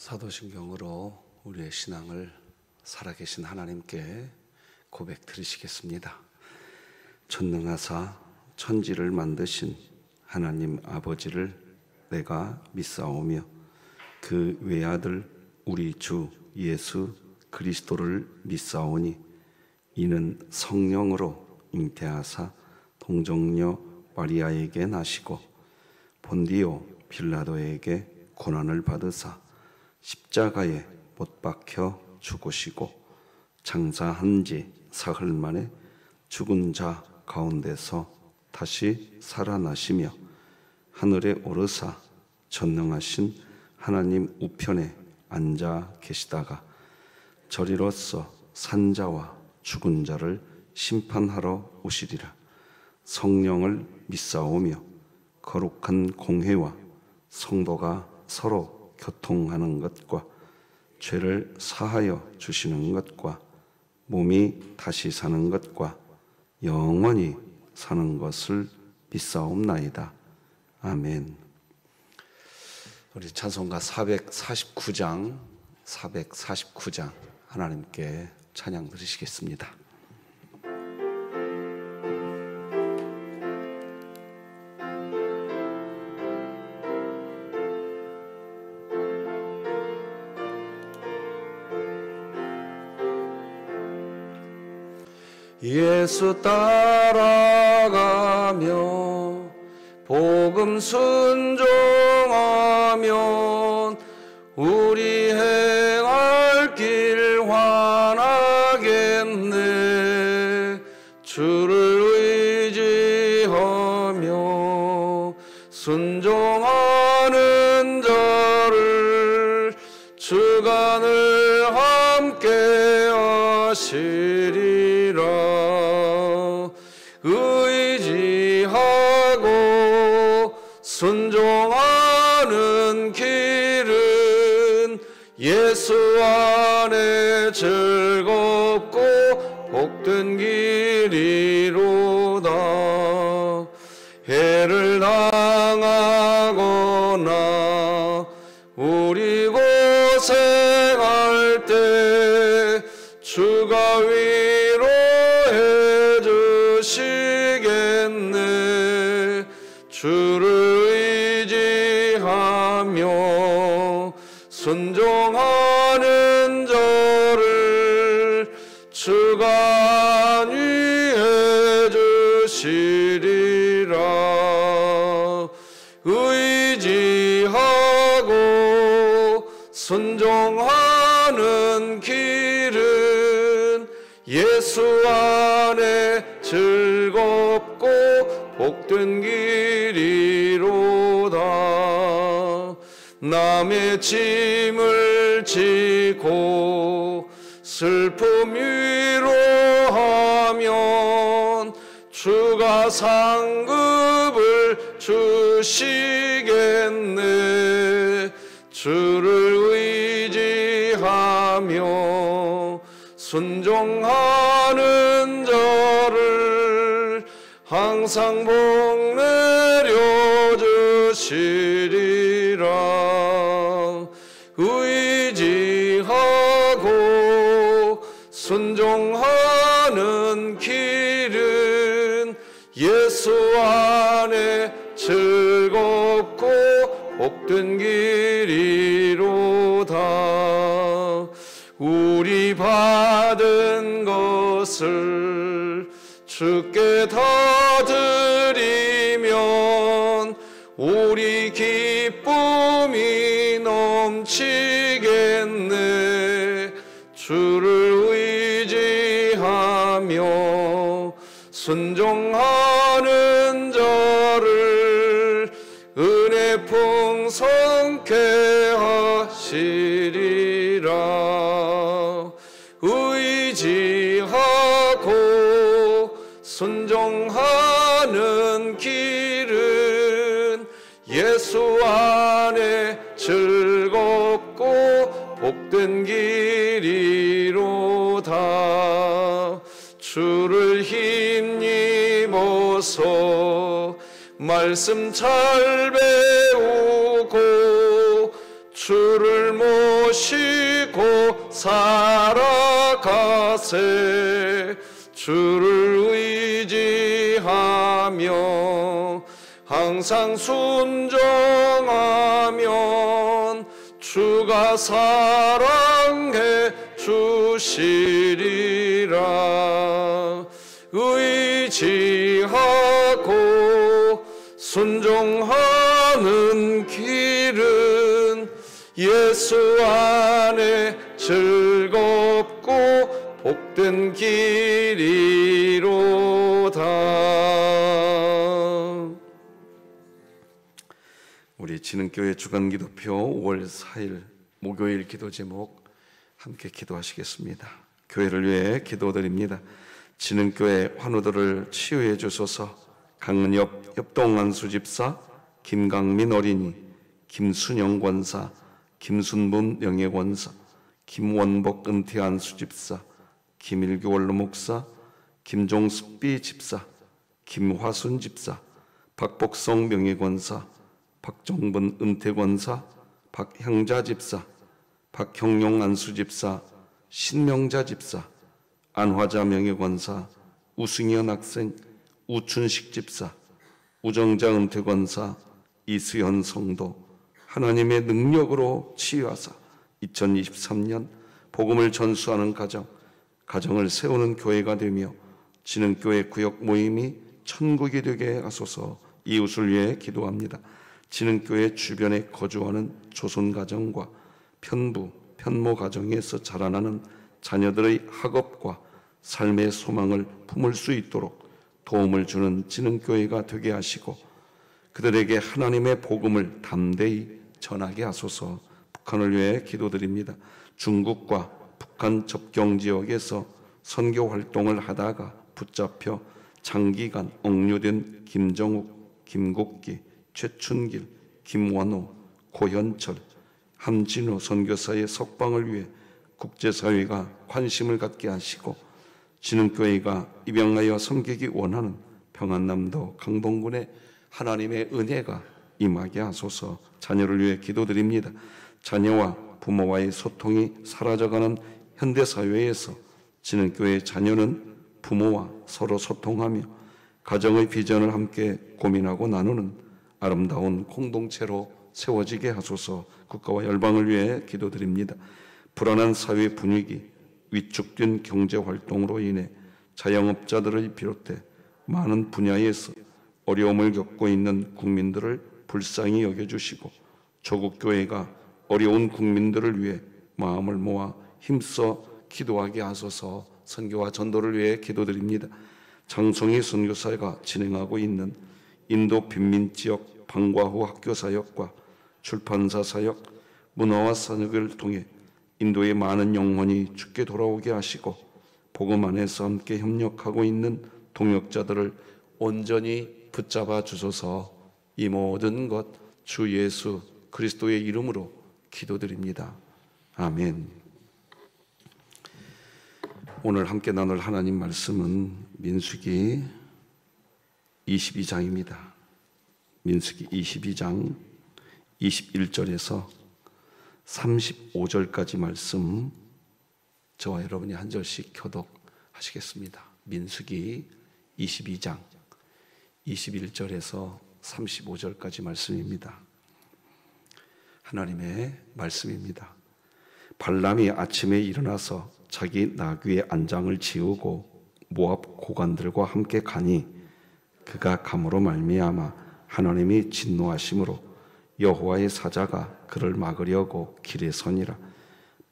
사도신경으로 우리의 신앙을 살아계신 하나님께 고백 드리시겠습니다. 전능하사 천지를 만드신 하나님 아버지를 내가 믿사오며 그 외아들 우리 주 예수 그리스도를 믿사오니 이는 성령으로 잉태하사 동정녀 마리아에게 나시고 본디오 빌라도에게 고난을 받으사 십자가에 못 박혀 죽으시고 장사한 지 사흘 만에 죽은 자 가운데서 다시 살아나시며 하늘에 오르사 전능하신 하나님 우편에 앉아 계시다가 저리로서 산자와 죽은 자를 심판하러 오시리라. 성령을 믿사오며 거룩한 공회와 성도가 서로 교통하는 것과 죄를 사하여 주시는 것과 몸이 다시 사는 것과 영원히 사는 것을 믿사옵나이다. 아멘. 우리 찬송가 449장 하나님께 찬양 드리시겠습니다. 예수 따라가며 복음 순종하면 우리 행할 길 환하겠네. 주를 의지하며 순종하는 자를 주가 늘 함께 하시리라. 의지하고 순종하는 길은 예수 안에 즐겁고 복된 길이로다. 해를 당하거나 우리 고생할 때 주가 위로해 주시겠네. 주를 의지하며 순종하는 자를 주가 안위해 주시리라. 의지하고 순종하는 길은 예수 안에 즐겁고 복된 길이로다. 남의 짐을 지고 슬픔 위로하면 주가 상급을 주시겠네. 주를 의지하며 순종하는 자를 항상 복 내려 주시리라. 의지하고 순종하는 길은 예수 안에 즐겁고 복된 길이로다. 우리 받은 것을 주께 다 드리면 우리 기쁨이 넘치겠네. 주를 의지하며 순종하는 자를 은혜 풍성케 하시리라. 의지하고 순종하는 길은 예수 안에 즐겁고 복된 길이로다. 주를 힘입어서 말씀 잘 배우고 주를 모시고 살아가세. 주를 의지하며 항상 순종하면 주가 사랑해 주시리라. 의지하고 순종하는 길은 예수 안에 즐겁고 복된 길이로다. 우리 진흥교회 주간기도표 5월 4일 목요일 기도 제목 함께 기도하시겠습니다. 교회를 위해 기도드립니다. 진흥교회 환우들을 치유해 주소서. 강은엽 협동안수 집사, 김강민 어린이, 김순영 권사, 김순분 명예권사, 김원복 은퇴안수 집사, 김일규 원로 목사, 김종숙비 집사, 김화순 집사, 박복성 명예권사, 박정분 은퇴권사, 박향자 집사, 박형용 안수 집사, 신명자 집사, 안화자 명예권사, 우승현 학생, 우춘식 집사, 우정자 은퇴권사, 이수현 성도, 하나님의 능력으로 치유하사 2023년 복음을 전수하는 가정을 세우는 교회가 되며 진흥교회 구역 모임이 천국이 되게 하소서. 이웃을 위해 기도합니다. 진흥교회 주변에 거주하는 조선 가정과 편부, 편모 가정에서 자라나는 자녀들의 학업과 삶의 소망을 품을 수 있도록 도움을 주는 진흥교회가 되게 하시고 그들에게 하나님의 복음을 담대히 전하게 하소서. 북한을 위해 기도드립니다. 중국과 북한 접경 지역에서 선교 활동을 하다가 붙잡혀 장기간 억류된 김정욱, 김국기, 최춘길, 김원호, 고현철, 함진호 선교사의 석방을 위해 국제사회가 관심을 갖게 하시고 진흥교회가 입양하여 섬기기 원하는 평안남도 강동군에 하나님의 은혜가 임하게 하소서. 자녀를 위해 기도드립니다. 자녀와 부모와의 소통이 사라져가는 현대사회에서 진흥교회의 자녀는 부모와 서로 소통하며 가정의 비전을 함께 고민하고 나누는 아름다운 공동체로 세워지게 하소서. 국가와 열방을 위해 기도드립니다. 불안한 사회 분위기, 위축된 경제활동으로 인해 자영업자들을 비롯해 많은 분야에서 어려움을 겪고 있는 국민들을 불쌍히 여겨주시고 조국교회가 어려운 국민들을 위해 마음을 모아 힘써 기도하게 하소서. 선교와 전도를 위해 기도드립니다. 장송희 선교사가 진행하고 있는 인도 빈민지역 방과후 학교 사역과 출판사 사역, 문화와 사역을 통해 인도의 많은 영혼이 주께 돌아오게 하시고 복음 안에서 함께 협력하고 있는 동역자들을 온전히 붙잡아 주소서. 이 모든 것 주 예수 그리스도의 이름으로 기도드립니다. 아멘. 오늘 함께 나눌 하나님 말씀은 민수기 22장입니다. 민수기 22장 21절에서 35절까지 말씀 저와 여러분이 한 절씩 교독하시겠습니다. 민수기 22장 21절에서 35절까지 말씀입니다. 하나님의 말씀입니다. 발람이 아침에 일어나서 자기 나귀의 안장을 지우고 모압 고관들과 함께 가니 그가 감으로 말미암아 하나님이 진노하심으로 여호와의 사자가 그를 막으려고 길에 서니라.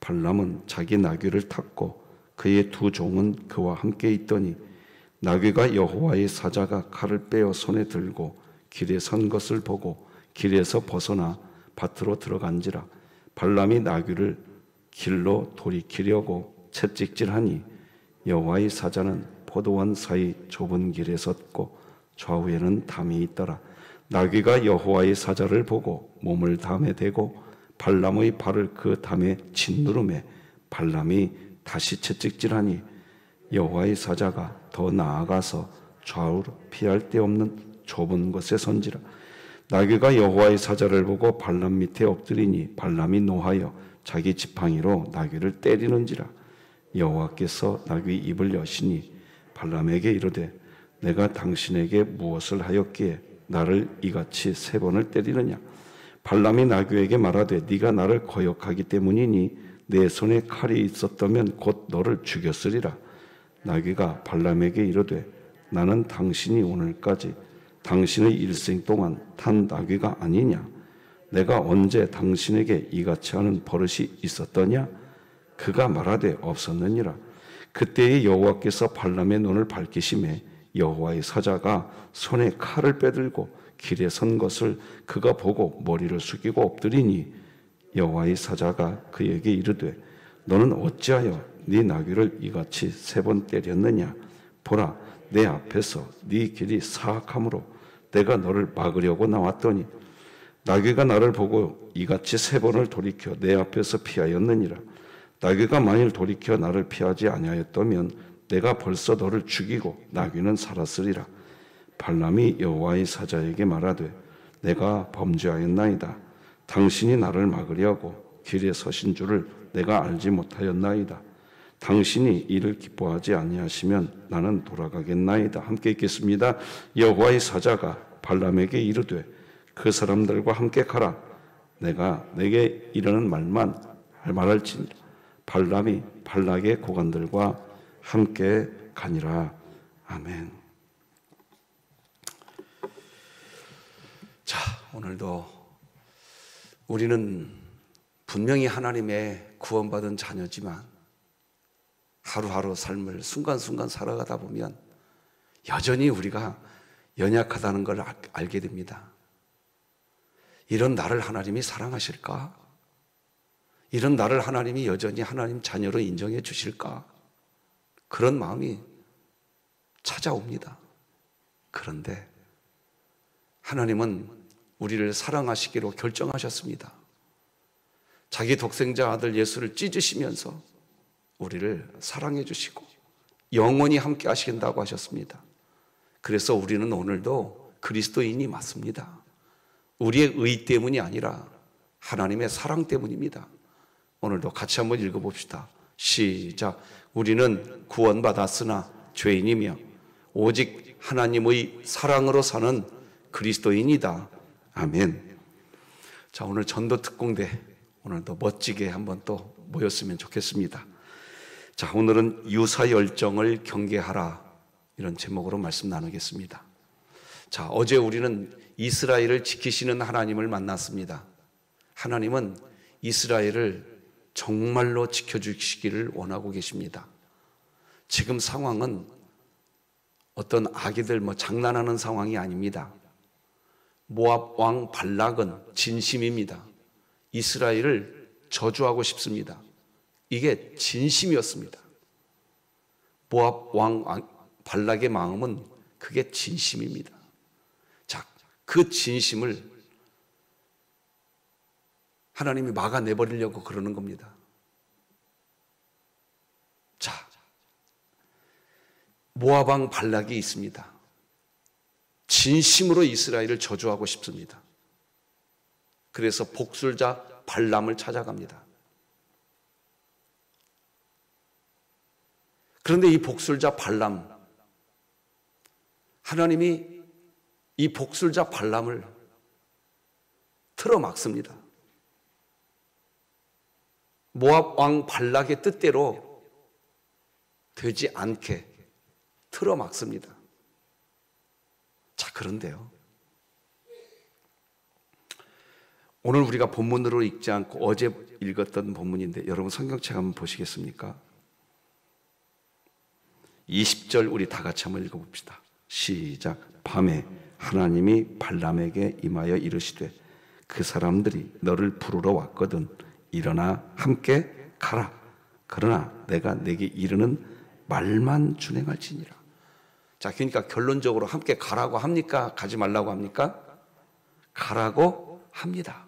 발람은 자기 나귀를 탔고 그의 두 종은 그와 함께 있더니 나귀가 여호와의 사자가 칼을 빼어 손에 들고 길에 선 것을 보고 길에서 벗어나 밭으로 들어간지라. 발람이 나귀를 길로 돌이키려고 채찍질하니 여호와의 사자는 포도원 사이 좁은 길에 섰고 좌우에는 담이 있더라. 나귀가 여호와의 사자를 보고 몸을 담에 대고 발람의 발을 그 담에 짓누르매 발람이 다시 채찍질하니 여호와의 사자가 더 나아가서 좌우로 피할 데 없는 좁은 곳에 선지라. 나귀가 여호와의 사자를 보고 발람 밑에 엎드리니 발람이 노하여 자기 지팡이로 나귀를 때리는지라. 여호와께서 나귀 입을 여시니 발람에게 이르되 내가 당신에게 무엇을 하였기에 나를 이같이 3번을 때리느냐. 발람이 나귀에게 말하되 네가 나를 거역하기 때문이니 내 손에 칼이 있었다면 곧 너를 죽였으리라. 나귀가 발람에게 이르되 나는 당신이 오늘까지 당신의 일생 동안 탄 나귀가 아니냐. 내가 언제 당신에게 이같이 하는 버릇이 있었더냐. 그가 말하되 없었느니라. 그때에 여호와께서 발람의 눈을 밝히시매 여호와의 사자가 손에 칼을 빼들고 길에 선 것을 그가 보고 머리를 숙이고 엎드리니 여호와의 사자가 그에게 이르되 너는 어찌하여 네 나귀를 이같이 3번 때렸느냐. 보라, 내 앞에서 네 길이 사악함으로 내가 너를 막으려고 나왔더니 나귀가 나를 보고 이같이 3번을 돌이켜 내 앞에서 피하였느니라. 나귀가 만일 돌이켜 나를 피하지 아니하였다면 내가 벌써 너를 죽이고 나귀는 살았으리라. 발람이 여호와의 사자에게 말하되 내가 범죄하였나이다. 당신이 나를 막으려고 길에 서신 줄을 내가 알지 못하였나이다. 당신이 이를 기뻐하지 아니하시면 나는 돌아가겠나이다. 함께 읽겠습니다. 여호와의 사자가 발람에게 이르되 그 사람들과 함께 가라. 내가 내게 이르는 말만 말할지니라. 발람이 발락의 고관들과 함께 가니라. 아멘. 자, 오늘도 우리는 분명히 하나님의 구원받은 자녀지만 하루하루 삶을 순간순간 살아가다 보면 여전히 우리가 연약하다는 걸 알게 됩니다. 이런 나를 하나님이 사랑하실까? 이런 나를 하나님이 여전히 하나님 자녀로 인정해 주실까? 그런 마음이 찾아옵니다. 그런데 하나님은 우리를 사랑하시기로 결정하셨습니다. 자기 독생자 아들 예수를 찢으시면서 우리를 사랑해 주시고 영원히 함께 하신다고 하셨습니다. 그래서 우리는 오늘도 그리스도인이 맞습니다. 우리의 의 때문이 아니라 하나님의 사랑 때문입니다. 오늘도 같이 한번 읽어봅시다. 시작. 우리는 구원받았으나 죄인이며 오직 하나님의 사랑으로 사는 그리스도인이다. 아멘. 자, 오늘 전도 특공대 오늘도 멋지게 한번 또 모였으면 좋겠습니다. 자, 오늘은 유사 열정을 경계하라, 이런 제목으로 말씀 나누겠습니다. 자, 어제 우리는 이스라엘을 지키시는 하나님을 만났습니다. 하나님은 이스라엘을 정말로 지켜주시기를 원하고 계십니다. 지금 상황은 어떤 아기들 장난하는 상황이 아닙니다. 모압 왕 발락은 진심입니다. 이스라엘을 저주하고 싶습니다. 이게 진심이었습니다. 모압 왕 발락의 마음은 그게 진심입니다. 자, 그 진심을 하나님이 막아내버리려고 그러는 겁니다. 자, 모압 왕 발락이 있습니다. 진심으로 이스라엘을 저주하고 싶습니다. 그래서 복술자 발람을 찾아갑니다. 그런데 이 복술자 발람, 하나님이 이 복술자 발람을 틀어막습니다. 모압 왕 발락의 뜻대로 되지 않게 틀어막습니다. 자, 그런데요, 오늘 우리가 본문으로 읽지 않고 어제 읽었던 본문인데 여러분 성경책 한번 보시겠습니까? 20절 우리 다 같이 한번 읽어봅시다. 시작. 밤에 하나님이 발람에게 임하여 이르시되 그 사람들이 너를 부르러 왔거든 일어나 함께 가라. 그러나 내가 내게 이르는 말만 준행할지니라. 자, 그러니까 결론적으로 함께 가라고 합니까? 가지 말라고 합니까? 가라고 합니다.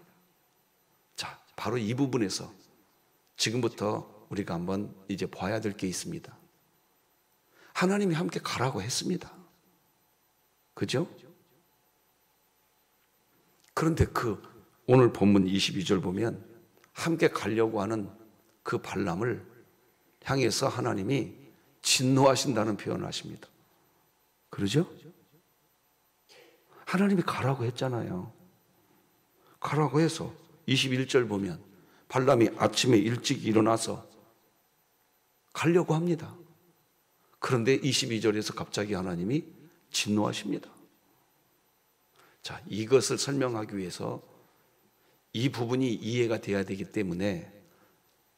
자, 바로 이 부분에서 지금부터 우리가 한번 이제 봐야 될 게 있습니다. 하나님이 함께 가라고 했습니다. 그죠? 그런데 오늘 본문 22절 보면 함께 가려고 하는 그 발람을 향해서 하나님이 진노하신다는 표현을 하십니다. 그러죠? 하나님이 가라고 했잖아요. 가라고 해서 21절 보면 발람이 아침에 일찍 일어나서 가려고 합니다. 그런데 22절에서 갑자기 하나님이 진노하십니다. 자, 이것을 설명하기 위해서 이 부분이 이해가 돼야 되기 때문에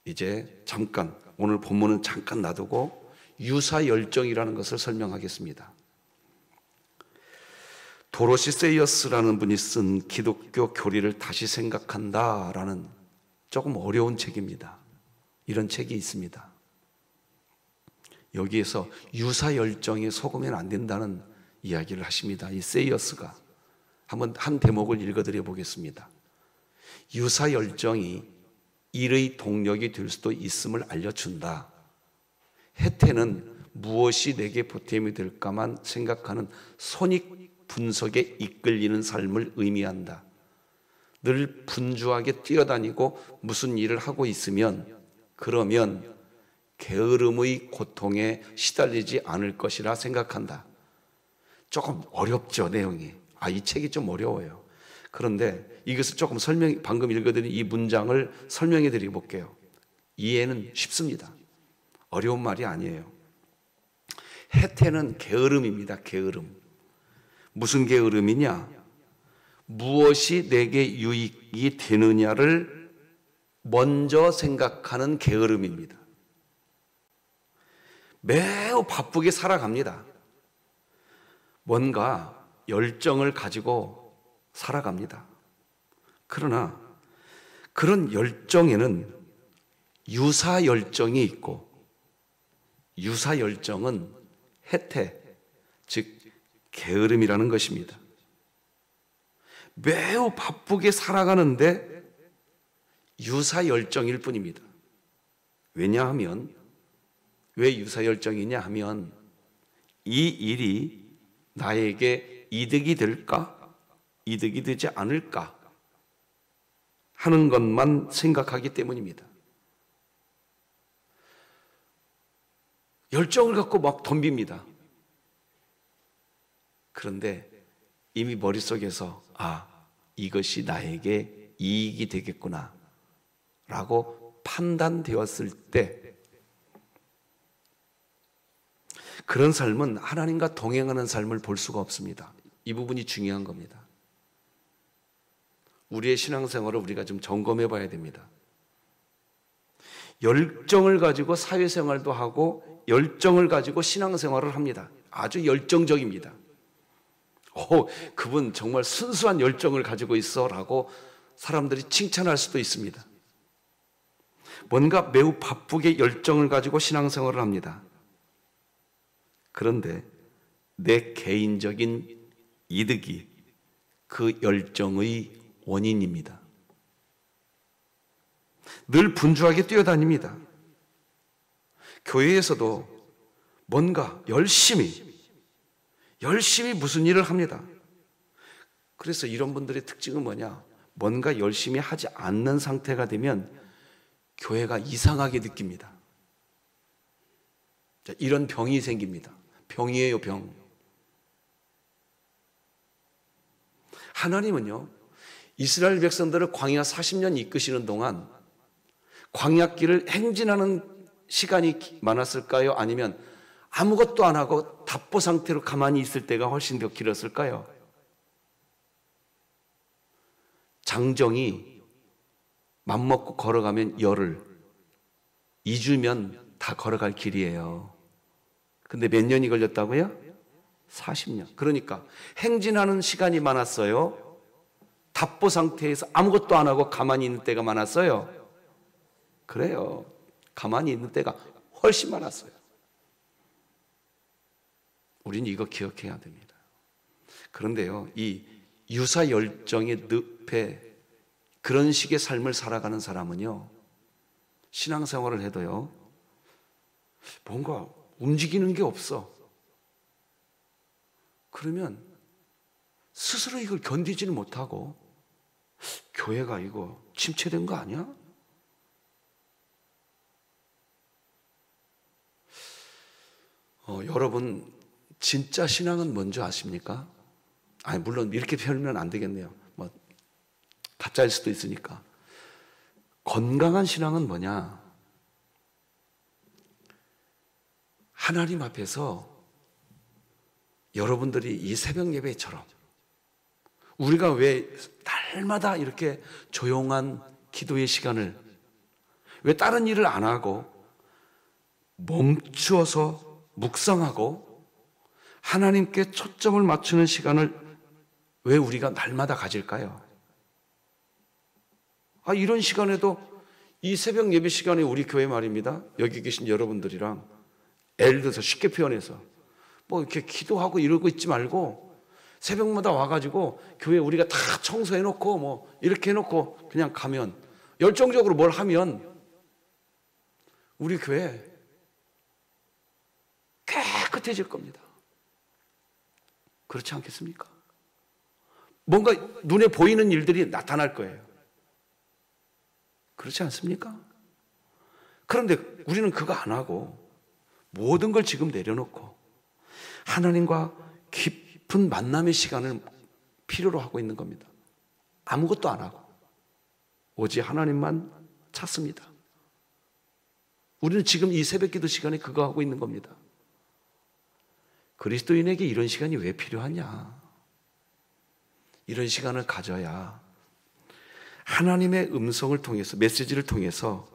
이제 잠깐 오늘 본문은 잠깐 놔두고 유사열정이라는 것을 설명하겠습니다. 도로시 세이어스라는 분이 쓴 기독교 교리를 다시 생각한다라는 조금 어려운 책입니다. 이런 책이 있습니다. 여기에서 유사열정에 속으면 안 된다는 이야기를 하십니다. 이 세이어스가. 한번 한 대목을 읽어드려 보겠습니다. 유사열정이 일의 동력이 될 수도 있음을 알려준다. 해태는 무엇이 내게 보탬이 될까만 생각하는 손익 분석에 이끌리는 삶을 의미한다. 늘 분주하게 뛰어다니고 무슨 일을 하고 있으면 그러면 게으름의 고통에 시달리지 않을 것이라 생각한다. 조금 어렵죠, 내용이. 이 책이 좀 어려워요. 그런데 이것을 조금 방금 읽어드린 이 문장을 설명해 드려 볼게요. 이해는 쉽습니다. 어려운 말이 아니에요. 해태는 게으름입니다. 게으름. 무슨 게으름이냐? 무엇이 내게 유익이 되느냐를 먼저 생각하는 게으름입니다. 매우 바쁘게 살아갑니다. 뭔가 열정을 가지고 살아갑니다. 그러나 그런 열정에는 유사열정이 있고, 유사열정은 해태, 즉 게으름이라는 것입니다. 매우 바쁘게 살아가는데 유사열정일 뿐입니다. 왜냐하면, 왜 유사열정이냐 하면 이 일이 나에게 이득이 될까? 이득이 되지 않을까? 하는 것만 생각하기 때문입니다. 열정을 갖고 막 덤빕니다. 그런데 이미 머릿속에서 이것이 나에게 이익이 되겠구나 라고 판단되었을 때 그런 삶은 하나님과 동행하는 삶을 볼 수가 없습니다. 이 부분이 중요한 겁니다. 우리의 신앙생활을 우리가 좀 점검해 봐야 됩니다. 열정을 가지고 사회생활도 하고 열정을 가지고 신앙생활을 합니다. 아주 열정적입니다. 그분 정말 순수한 열정을 가지고 있어 라고 사람들이 칭찬할 수도 있습니다. 뭔가 매우 바쁘게 열정을 가지고 신앙생활을 합니다. 그런데 내 개인적인 이득이 그 열정의 원인입니다. 늘 분주하게 뛰어다닙니다. 교회에서도 뭔가 열심히 무슨 일을 합니다. 그래서 이런 분들의 특징은 뭐냐? 뭔가 열심히 하지 않는 상태가 되면 교회가 이상하게 느낍니다. 자, 이런 병이 생깁니다. 병이에요, 병. 하나님은요, 이스라엘 백성들을 광야 40년 이끄시는 동안 광야길을 행진하는 시간이 많았을까요? 아니면 아무것도 안 하고 답보 상태로 가만히 있을 때가 훨씬 더 길었을까요? 장정이 맘먹고 걸어가면 열흘, 2주면 다 걸어갈 길이에요. 근데 몇 년이 걸렸다고요? 40년. 그러니까 행진하는 시간이 많았어요? 답보 상태에서 아무것도 안 하고 가만히 있는 때가 많았어요? 그래요. 가만히 있는 때가 훨씬 많았어요. 우리는 이거 기억해야 됩니다. 그런데요, 이 유사열정의 늪에 그런 식의 삶을 살아가는 사람은요, 신앙생활을 해도요, 뭔가 움직이는 게 없어. 그러면 스스로 이걸 견디지는 못하고 교회가 이거 침체된 거 아니야? 여러분 진짜 신앙은 뭔지 아십니까? 아니 물론 이렇게 표현하면 안 되겠네요. 뭐 가짜일 수도 있으니까. 건강한 신앙은 뭐냐? 하나님 앞에서 여러분들이 이 새벽 예배처럼 우리가 왜 날마다 이렇게 조용한 기도의 시간을 왜 다른 일을 안 하고 멈추어서 묵상하고 하나님께 초점을 맞추는 시간을 왜 우리가 날마다 가질까요? 이런 시간에도 이 새벽 예배 시간에 우리 교회 말입니다. 여기 계신 여러분들이랑 예를 들어서 쉽게 표현해서 뭐 이렇게 기도하고 이러고 있지 말고 새벽마다 와가지고 교회 우리가 다 청소해놓고 뭐 이렇게 해놓고 그냥 가면 열정적으로 뭘 하면 우리 교회 깨끗해질 겁니다. 그렇지 않겠습니까? 뭔가 눈에 보이는 일들이 나타날 거예요. 그렇지 않습니까? 그런데 우리는 그거 안 하고 모든 걸 지금 내려놓고 하나님과 깊은 만남의 시간을 필요로 하고 있는 겁니다. 아무것도 안 하고 오직 하나님만 찾습니다. 우리는 지금 이 새벽기도 시간에 그거 하고 있는 겁니다. 그리스도인에게 이런 시간이 왜 필요하냐? 이런 시간을 가져야 하나님의 음성을 통해서, 메시지를 통해서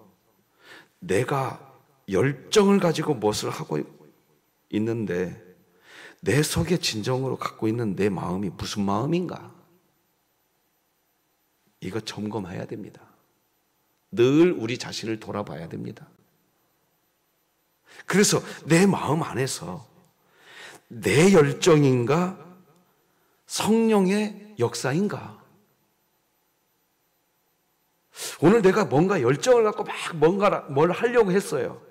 내가 열정을 가지고 무엇을 하고 있는데 내 속에 진정으로 갖고 있는 내 마음이 무슨 마음인가? 이거 점검해야 됩니다. 늘 우리 자신을 돌아봐야 됩니다. 그래서 내 마음 안에서 내 열정인가? 성령의 역사인가? 오늘 내가 뭔가 열정을 갖고 막 뭘 하려고 했어요.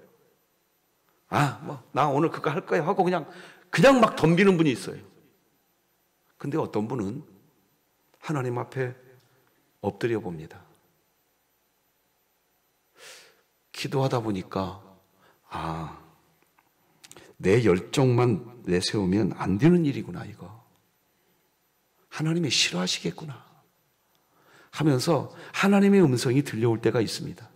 나 오늘 그거 할 거야 하고 그냥 막 덤비는 분이 있어요. 근데 어떤 분은 하나님 앞에 엎드려 봅니다. 기도하다 보니까 내 열정만 내세우면 안 되는 일이구나 이거. 하나님이 싫어하시겠구나 하면서 하나님의 음성이 들려올 때가 있습니다.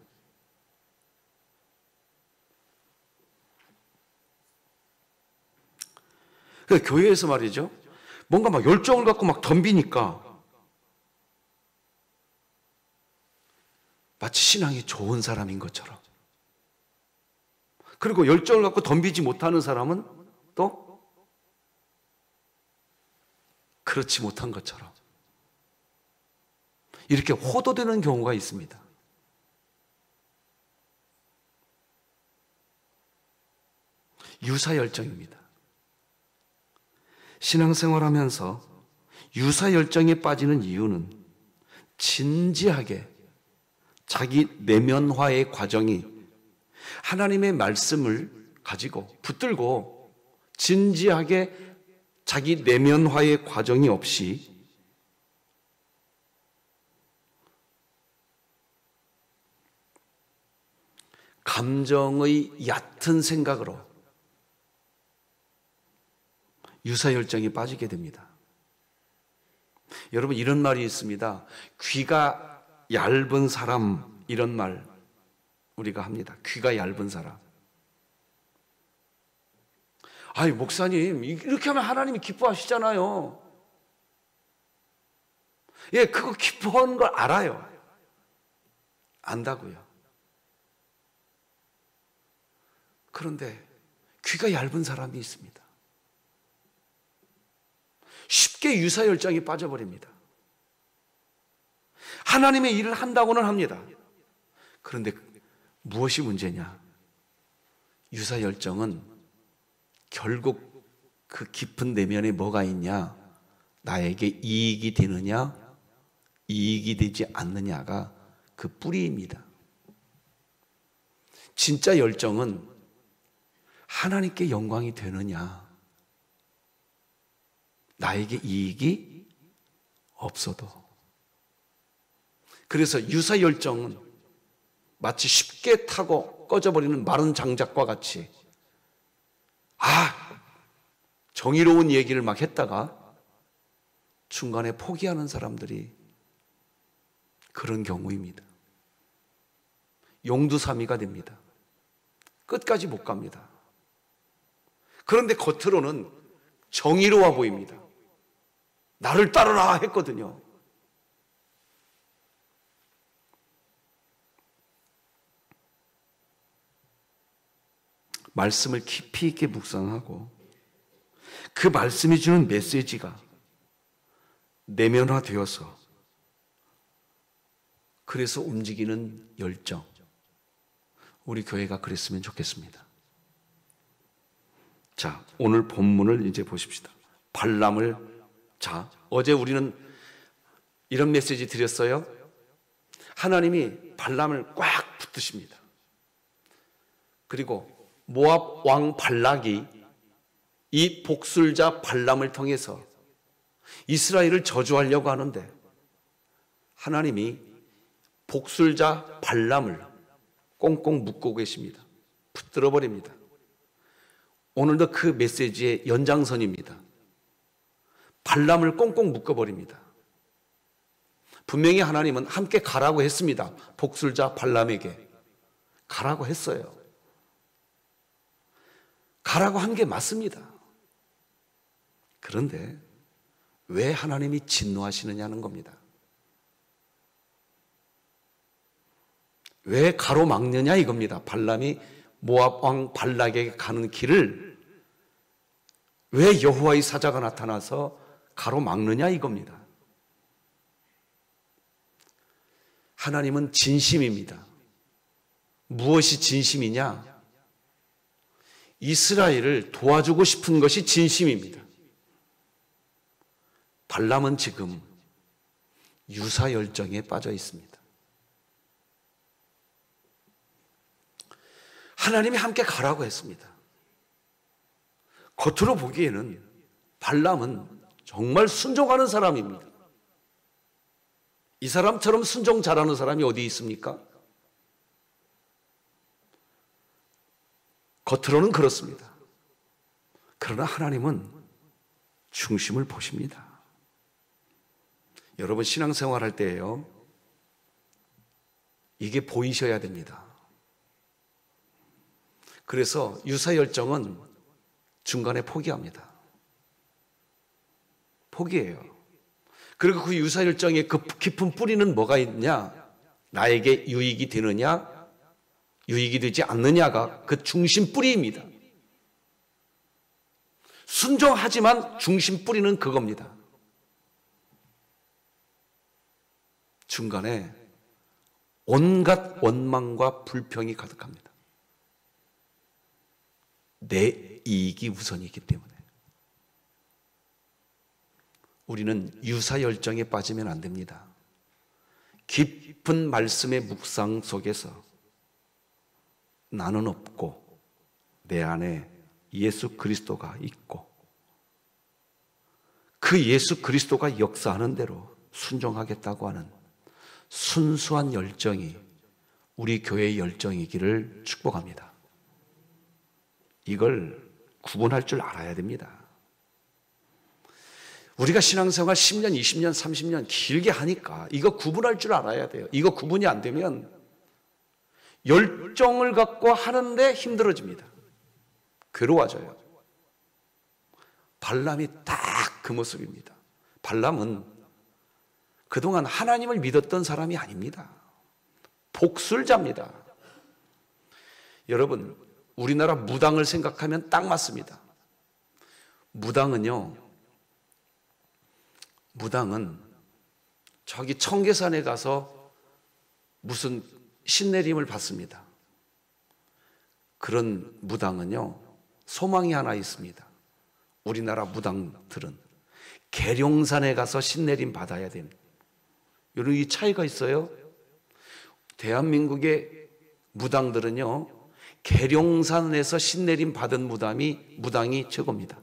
그러니까 교회에서 말이죠. 뭔가 막 열정을 갖고 막 덤비니까 마치 신앙이 좋은 사람인 것처럼. 그리고 열정을 갖고 덤비지 못하는 사람은 또 그렇지 못한 것처럼. 이렇게 호도되는 경우가 있습니다. 유사열정입니다. 신앙생활하면서 유사열정에 빠지는 이유는 진지하게 자기 내면화의 과정이 하나님의 말씀을 가지고 붙들고 진지하게 자기 내면화의 과정이 없이 감정의 얕은 생각으로 유사열정에 빠지게 됩니다. 여러분 이런 말이 있습니다. 귀가 얇은 사람, 이런 말 우리가 합니다. 귀가 얇은 사람. 목사님 이렇게 하면 하나님이 기뻐하시잖아요. 예, 그거 기뻐하는 걸 알아요. 안다고요. 그런데 귀가 얇은 사람이 있습니다. 쉽게 유사열정에 빠져버립니다. 하나님의 일을 한다고는 합니다. 그런데 무엇이 문제냐? 유사열정은 결국 그 깊은 내면에 뭐가 있냐? 나에게 이익이 되느냐? 이익이 되지 않느냐가 그 뿌리입니다. 진짜 열정은 하나님께 영광이 되느냐? 나에게 이익이 없어도. 그래서 유사열정은 마치 쉽게 타고 꺼져버리는 마른 장작과 같이 정의로운 얘기를 막 했다가 중간에 포기하는 사람들이 그런 경우입니다. 용두사미가 됩니다. 끝까지 못 갑니다. 그런데 겉으로는 정의로워 보입니다. 나를 따르라 했거든요. 말씀을 깊이 있게 묵상하고 그 말씀이 주는 메시지가 내면화되어서 그래서 움직이는 열정, 우리 교회가 그랬으면 좋겠습니다. 자, 오늘 본문을 이제 보십시다. 발람을, 어제 우리는 이런 메시지 드렸어요. 하나님이 발람을 꽉 붙드십니다. 그리고 모압 왕 발락이 이 복술자 발람을 통해서 이스라엘을 저주하려고 하는데 하나님이 복술자 발람을 꽁꽁 묶고 계십니다. 붙들어 버립니다. 오늘도 그 메시지의 연장선입니다. 발람을 꽁꽁 묶어버립니다. 분명히 하나님은 함께 가라고 했습니다. 복술자 발람에게 가라고 했어요. 가라고 한 게 맞습니다. 그런데 왜 하나님이 진노하시느냐는 겁니다. 왜 가로막느냐 이겁니다. 발람이 모압 왕 발락에게 가는 길을 왜 여호와의 사자가 나타나서 가로막느냐 이겁니다. 하나님은 진심입니다. 무엇이 진심이냐? 이스라엘을 도와주고 싶은 것이 진심입니다. 발람은 지금 유사열정에 빠져 있습니다. 하나님이 함께 가라고 했습니다. 겉으로 보기에는 발람은 정말 순종하는 사람입니다. 이 사람처럼 순종 잘하는 사람이 어디 있습니까? 겉으로는 그렇습니다. 그러나 하나님은 중심을 보십니다. 여러분 신앙생활 할 때에요, 이게 보이셔야 됩니다. 그래서 유사열정은 중간에 포기합니다. 포기해요. 그리고 그 유사열정의 그 깊은 뿌리는 뭐가 있냐? 나에게 유익이 되느냐, 유익이 되지 않느냐가 그 중심 뿌리입니다. 순종하지만 중심 뿌리는 그겁니다. 중간에 온갖 원망과 불평이 가득합니다. 내 이익이 우선이기 때문에 우리는 유사열정에 빠지면 안 됩니다. 깊은 말씀의 묵상 속에서 나는 없고 내 안에 예수 그리스도가 있고 그 예수 그리스도가 역사하는 대로 순종하겠다고 하는 순수한 열정이 우리 교회의 열정이기를 축복합니다. 이걸 구분할 줄 알아야 됩니다. 우리가 신앙생활 10년, 20년, 30년 길게 하니까 이거 구분할 줄 알아야 돼요. 이거 구분이 안 되면 열정을 갖고 하는데 힘들어집니다. 괴로워져요. 발람이 딱 그 모습입니다. 발람은 그동안 하나님을 믿었던 사람이 아닙니다. 복술자입니다. 여러분, 우리나라 무당을 생각하면 딱 맞습니다. 무당은 저기 청계산에 가서 무슨 신내림을 받습니다. 그런 무당은요, 소망이 하나 있습니다. 우리나라 무당들은 계룡산에 가서 신내림 받아야 됩니다. 여러분, 이 차이가 있어요. 대한민국의 무당들은요, 계룡산에서 신내림 받은 무당이 최고입니다.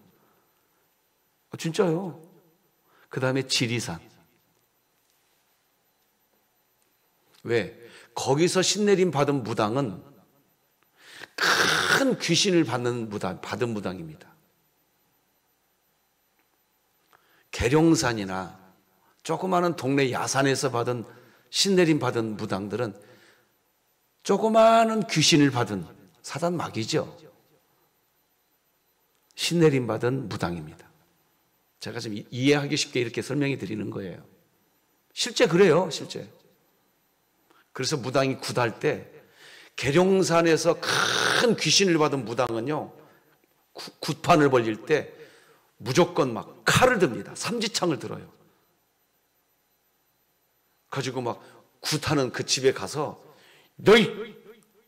진짜요. 그 다음에 지리산. 왜? 거기서 신내림 받은 무당은 큰 귀신을 받은 무당입니다. 계룡산이나 조그마한 동네 야산에서 받은 신내림 받은 무당들은 조그마한 귀신을 받은 사단 마귀죠. 신내림 받은 무당입니다. 제가 좀 이해하기 쉽게 이렇게 설명해 드리는 거예요. 실제 그래요, 실제. 그래서 무당이 굿할 때 계룡산에서 큰 귀신을 받은 무당은요, 굿판을 벌릴 때 무조건 막 칼을 듭니다. 삼지창을 들어요. 가지고 막 굿하는 그 집에 가서 너희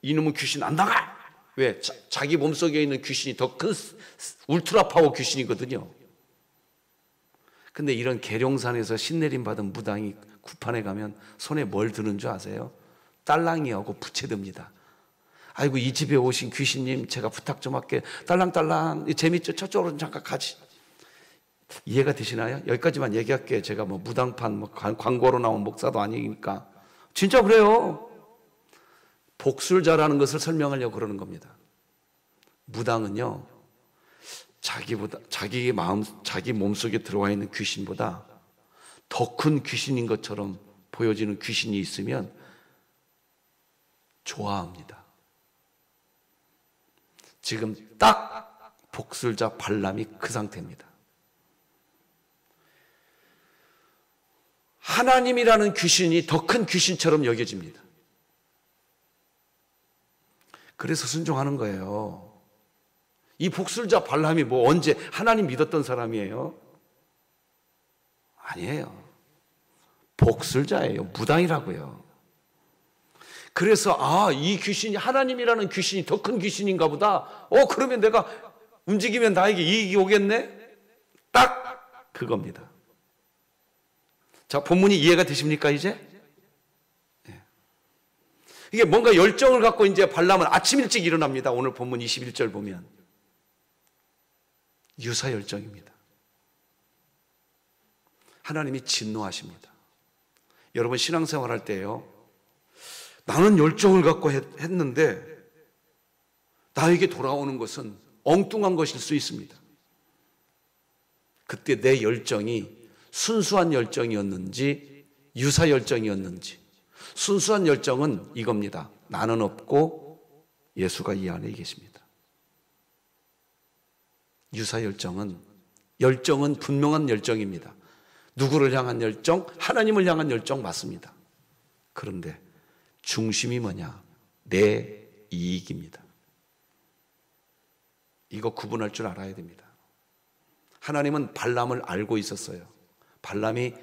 이놈의 귀신 안 나가! 왜? 자기 몸속에 있는 귀신이 더 큰 울트라 파워 귀신이거든요. 근데 이런 계룡산에서 신내림 받은 무당이 굿판에 가면 손에 뭘 드는 줄 아세요? 딸랑이하고 부채 듭니다. 아이고, 이 집에 오신 귀신님, 제가 부탁 좀 할게. 딸랑딸랑. 재밌죠? 저쪽으로 잠깐 가지. 이해가 되시나요? 여기까지만 얘기할게요. 제가 뭐 무당판, 광고로 나온 목사도 아니니까. 진짜 그래요. 복술자라는 것을 설명하려고 그러는 겁니다. 무당은요, 자기 마음, 자기 몸속에 들어와 있는 귀신보다 더 큰 귀신인 것처럼 보여지는 귀신이 있으면 좋아합니다. 지금 딱 복술자 발람이 그 상태입니다. 하나님이라는 귀신이 더 큰 귀신처럼 여겨집니다. 그래서 순종하는 거예요. 이 복술자 발람이 뭐 언제 하나님 믿었던 사람이에요? 아니에요. 복술자예요. 무당이라고요. 그래서 이 귀신이, 하나님이라는 귀신이 더 큰 귀신인가 보다. 그러면 내가 움직이면 나에게 이익이 오겠네? 딱 그겁니다. 자, 본문이 이해가 되십니까, 이제? 네. 이게 뭔가 열정을 갖고 이제 발람은 아침 일찍 일어납니다. 오늘 본문 21절 보면. 유사 열정입니다. 하나님이 진노하십니다. 여러분, 신앙생활 할 때요, 나는 열정을 갖고 했는데 나에게 돌아오는 것은 엉뚱한 것일 수 있습니다. 그때 내 열정이 순수한 열정이었는지 유사 열정이었는지. 순수한 열정은 이겁니다. 나는 없고 예수가 이 안에 계십니다. 유사 열정은 분명한 열정입니다. 누구를 향한 열정? 하나님을 향한 열정 맞습니다. 그런데 중심이 뭐냐? 내 이익입니다. 이거 구분할 줄 알아야 됩니다. 하나님은 발람을 알고 있었어요. 발람이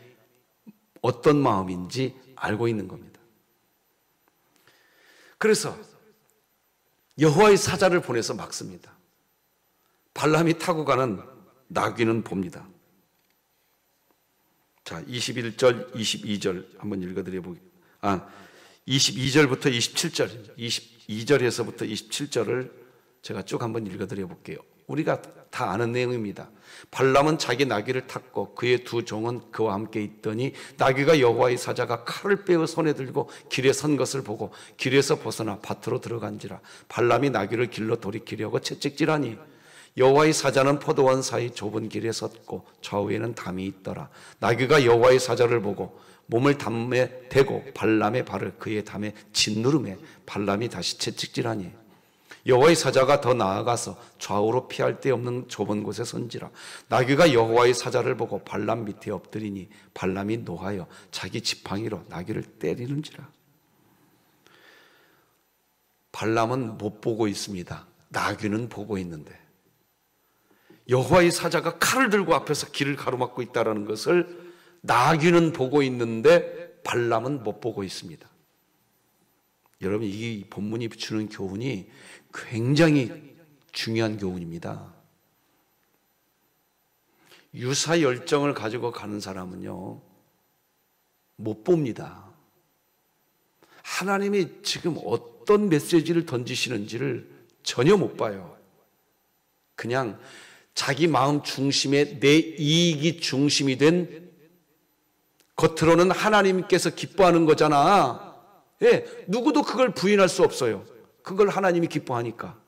어떤 마음인지 알고 있는 겁니다. 그래서 여호와의 사자를 보내서 막습니다. 발람이 타고 가는 나귀는 봅니다. 자, 21절, 22절 한번 읽어드려볼게요. 22절부터 27절, 22절에서부터 27절을 제가 쭉 한번 읽어드려볼게요. 우리가 다 아는 내용입니다. 발람은 자기 나귀를 탔고 그의 두 종은 그와 함께 있더니 나귀가 여호와의 사자가 칼을 빼어 손에 들고 길에 선 것을 보고 길에서 벗어나 밭으로 들어간지라. 발람이 나귀를 길로 돌이키려고 채찍질하니 여호와의 사자는 포도원 사이 좁은 길에 섰고 좌우에는 담이 있더라. 나귀가 여호와의 사자를 보고 몸을 담에 대고 발람의 발을 그의 담에 짓누르매 발람이 다시 채찍질하니 여호와의 사자가 더 나아가서 좌우로 피할 데 없는 좁은 곳에 선지라. 나귀가 여호와의 사자를 보고 발람 밑에 엎드리니 발람이 노하여 자기 지팡이로 나귀를 때리는지라. 발람은 못 보고 있습니다. 나귀는 보고 있는데 여호와의 사자가 칼을 들고 앞에서 길을 가로막고 있다는 것을 나귀는 보고 있는데 발람은 못 보고 있습니다. 여러분, 이 본문이 주는 교훈이 굉장히 중요한 교훈입니다. 유사 열정을 가지고 가는 사람은요, 못 봅니다. 하나님이 지금 어떤 메시지를 던지시는지를 전혀 못 봐요. 그냥 자기 마음 중심에 내 이익이 중심이 된, 겉으로는 하나님께서 기뻐하는 거잖아. 예, 누구도 그걸 부인할 수 없어요. 그걸 하나님이 기뻐하니까.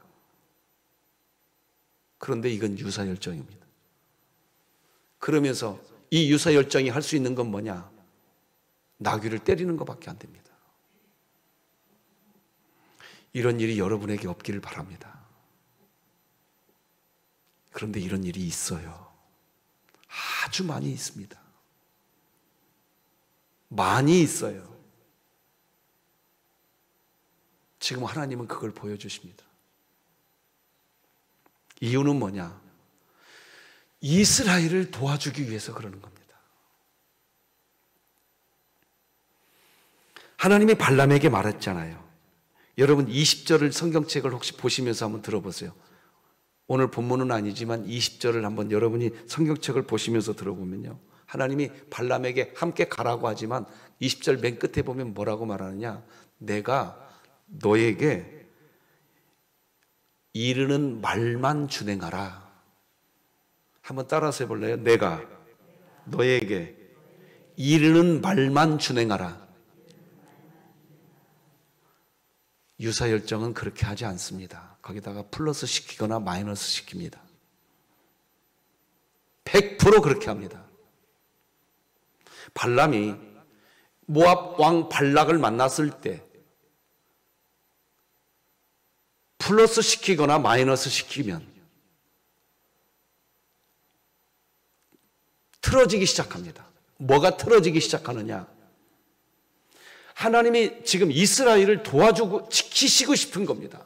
그런데 이건 유사열정입니다. 그러면서 이 유사열정이 할 수 있는 건 뭐냐? 나귀를 때리는 것밖에 안 됩니다. 이런 일이 여러분에게 없기를 바랍니다. 그런데 이런 일이 있어요. 아주 많이 있습니다. 많이 있어요. 지금 하나님은 그걸 보여주십니다. 이유는 뭐냐? 이스라엘을 도와주기 위해서 그러는 겁니다. 하나님이 발람에게 말했잖아요. 여러분 20절을 성경책을 혹시 보시면서 한번 들어보세요. 오늘 본문은 아니지만 20절을 한번 여러분이 성경책을 보시면서 들어보면요, 하나님이 발람에게 함께 가라고 하지만 20절 맨 끝에 보면 뭐라고 말하느냐? 내가 너에게 이르는 말만 준행하라. 한번 따라서 해볼래요? 내가 너에게 이르는 말만 준행하라. 유사열정은 그렇게 하지 않습니다. 거기다가 플러스 시키거나 마이너스 시킵니다. 100% 그렇게 합니다. 발람이 모압 왕 발락을 만났을 때 플러스 시키거나 마이너스 시키면 틀어지기 시작합니다. 뭐가 틀어지기 시작하느냐? 하나님이 지금 이스라엘을 도와주고 지키시고 싶은 겁니다.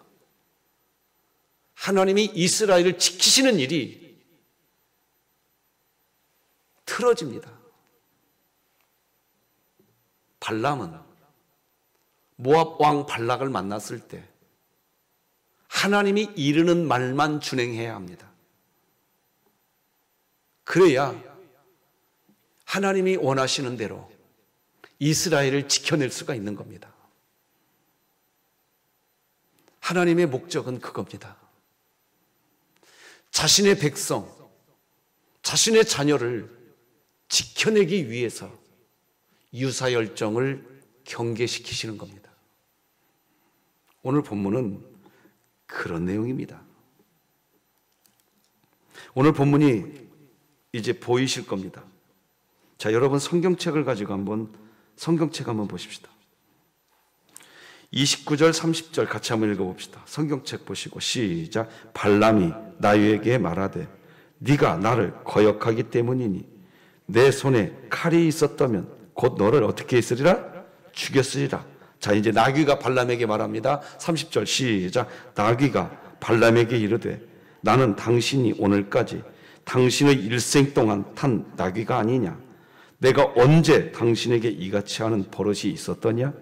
하나님이 이스라엘을 지키시는 일이 틀어집니다. 발람은 모압 왕 발락을 만났을 때 하나님이 이르는 말만 준행해야 합니다. 그래야 하나님이 원하시는 대로 이스라엘을 지켜낼 수가 있는 겁니다. 하나님의 목적은 그겁니다. 자신의 백성, 자신의 자녀를 지켜내기 위해서 유사열정을 경계시키시는 겁니다. 오늘 본문은 그런 내용입니다. 오늘 본문이 이제 보이실 겁니다. 자, 여러분 성경책을 가지고 성경책 한번 보십시다. 29절 30절 같이 한번 읽어봅시다. 성경책 보시고 시작. 발람이 나귀에게 말하되 네가 나를 거역하기 때문이니 내 손에 칼이 있었다면 곧 너를 어떻게 했으리라? 죽였으리라. 자, 이제 나귀가 발람에게 말합니다. 30절 시작. 나귀가 발람에게 이르되 나는 당신이 오늘까지 당신의 일생 동안 탄 나귀가 아니냐? 내가 언제 당신에게 이같이 하는 버릇이 있었더냐?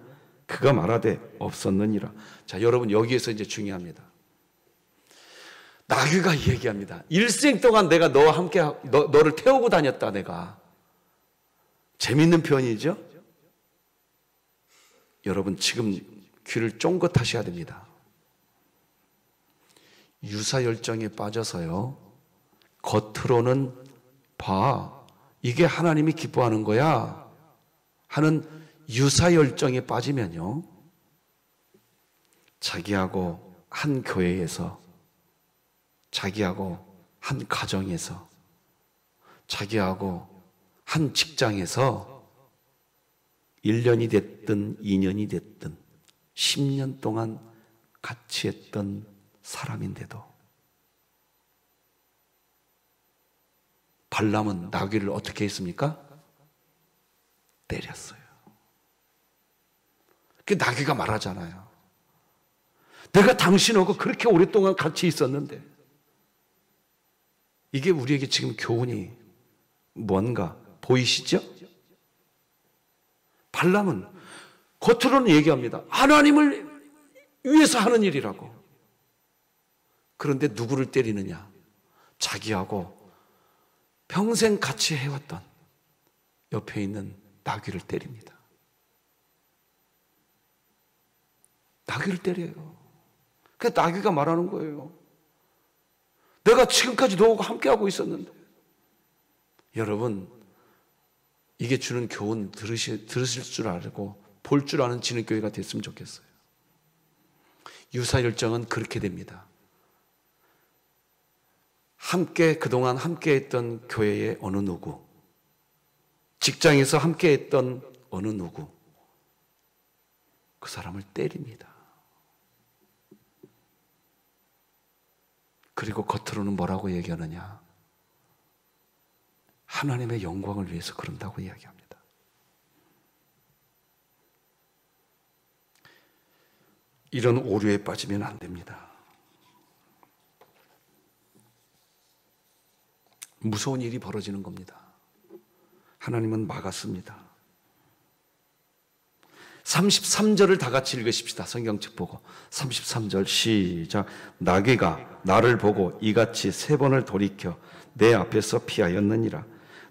그가 말하되 없었느니라. 자, 여러분 여기에서 이제 중요합니다. 나귀가 얘기합니다. 일생 동안 내가 너와 함께 너를 태우고 다녔다. 내가 재밌는 표현이죠. 여러분 지금 귀를 쫑긋 하셔야 됩니다. 유사열정에 빠져서요, 겉으로는 봐, 이게 하나님이 기뻐하는 거야 하는 유사열정에 빠지면요, 자기하고 한 교회에서, 자기하고 한 가정에서, 자기하고 한 직장에서 1년이 됐든 2년이 됐든 10년 동안 같이 했던 사람인데도 발람은 나귀를 어떻게 했습니까? 때렸어요. 그 나귀가 말하잖아요. 내가 당신하고 그렇게 오랫동안 같이 있었는데. 이게 우리에게 지금 교훈이 뭔가 보이시죠? 발람은 겉으로는 얘기합니다. 하나님을 위해서 하는 일이라고. 그런데 누구를 때리느냐? 자기하고 평생 같이 해왔던 옆에 있는 나귀를 때립니다. 나귀를 때려요. 그 나귀가 말하는 거예요. 내가 지금까지 너하고 함께하고 있었는데. 여러분, 이게 주는 교훈 들으실 줄 알고 볼 줄 아는 진흙교회가 됐으면 좋겠어요. 유사열정은 그렇게 됩니다. 그동안 함께했던 교회의 어느 누구, 직장에서 함께했던 어느 누구, 그 사람을 때립니다. 그리고 겉으로는 뭐라고 얘기하느냐? 하나님의 영광을 위해서 그런다고 이야기합니다. 이런 오류에 빠지면 안 됩니다. 무서운 일이 벌어지는 겁니다. 하나님은 막았습니다. 33절을 다 같이 읽으십시다. 성경책 보고 33절 시작. 나귀가 나를 보고 이같이 3번을 돌이켜 내 앞에서 피하였느니라.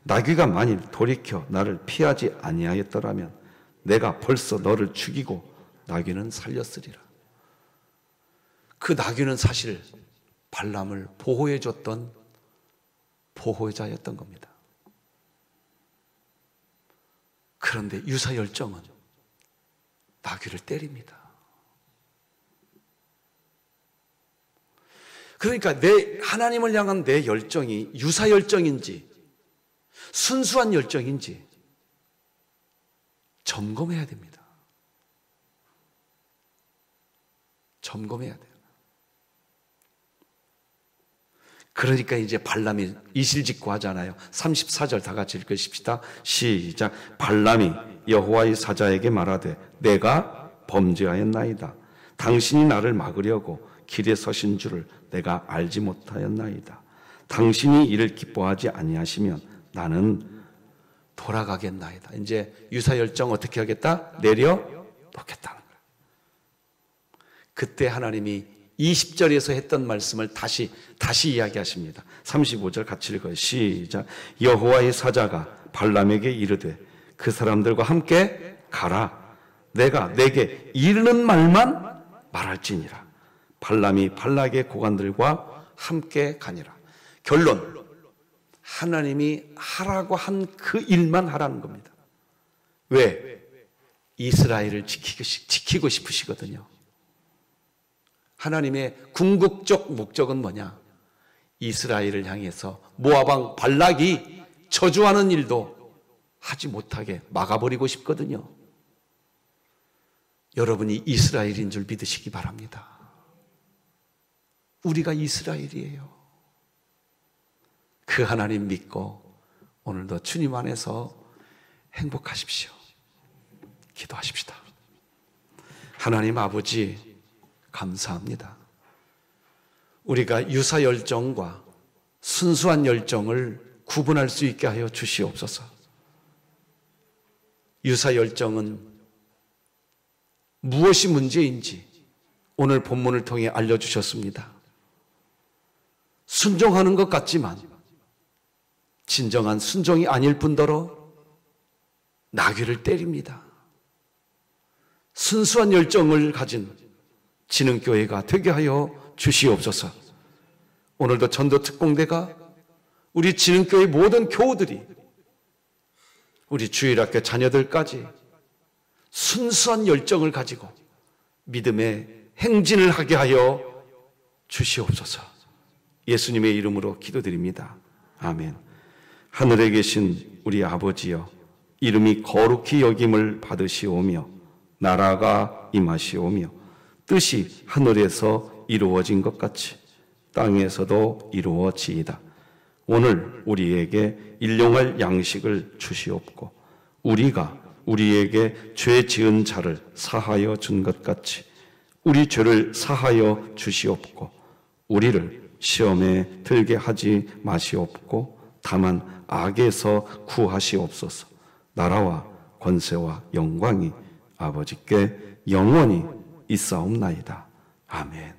나귀가 만일 돌이켜 나를 피하지 아니하였더라면 내가 벌써 너를 죽이고 나귀는 살렸으리라. 그 나귀는 사실 발람을 보호해줬던 보호자였던 겁니다. 그런데 유사열정은 나귀를 때립니다. 그러니까 하나님을 향한 내 열정이 유사열정인지 순수한 열정인지 점검해야 됩니다. 점검해야 돼요. 그러니까 이제 발람이 이실직고 하잖아요. 34절 다 같이 읽으십시다. 시작. 발람이 여호와의 사자에게 말하되 내가 범죄하였나이다. 당신이 나를 막으려고 길에 서신 줄을 내가 알지 못하였나이다. 당신이 이를 기뻐하지 아니하시면 나는 돌아가겠나이다. 이제 유사열정 어떻게 하겠다? 내려놓겠다는 거예요. 그때 하나님이 20절에서 했던 말씀을 다시 이야기하십니다. 35절 같이 읽어요. 시작. 여호와의 사자가 발람에게 이르되 그 사람들과 함께 가라. 내가 내게 이르는 말만 말할지니라. 발람이 발락의 고관들과 함께 가니라. 결론, 하나님이 하라고 한 그 일만 하라는 겁니다. 왜? 이스라엘을 지키고 싶으시거든요. 하나님의 궁극적 목적은 뭐냐? 이스라엘을 향해서 모압 왕 발락이 저주하는 일도 하지 못하게 막아버리고 싶거든요. 여러분이 이스라엘인 줄 믿으시기 바랍니다. 우리가 이스라엘이에요. 그 하나님 믿고 오늘도 주님 안에서 행복하십시오. 기도하십시다. 하나님 아버지 감사합니다. 우리가 유사 열정과 순수한 열정을 구분할 수 있게 하여 주시옵소서. 유사 열정은 무엇이 문제인지 오늘 본문을 통해 알려주셨습니다. 순종하는 것 같지만 진정한 순종이 아닐 뿐더러 나귀를 때립니다. 순수한 열정을 가진 진흥교회가 되게 하여 주시옵소서. 오늘도 전도특공대가 우리 진흥교회 모든 교우들이 우리 주일학교 자녀들까지 순수한 열정을 가지고 믿음의 행진을 하게 하여 주시옵소서. 예수님의 이름으로 기도드립니다. 아멘. 하늘에 계신 우리 아버지여, 이름이 거룩히 여김을 받으시오며 나라가 임하시오며 뜻이 하늘에서 이루어진 것 같이 땅에서도 이루어지이다. 오늘 우리에게 일용할 양식을 주시옵고 우리가 우리에게 죄 지은 자를 사하여 준 것 같이 우리 죄를 사하여 주시옵고 우리를 시험에 들게 하지 마시옵고 다만 악에서 구하시옵소서. 나라와 권세와 영광이 아버지께 영원히 있사옵나이다. 아멘.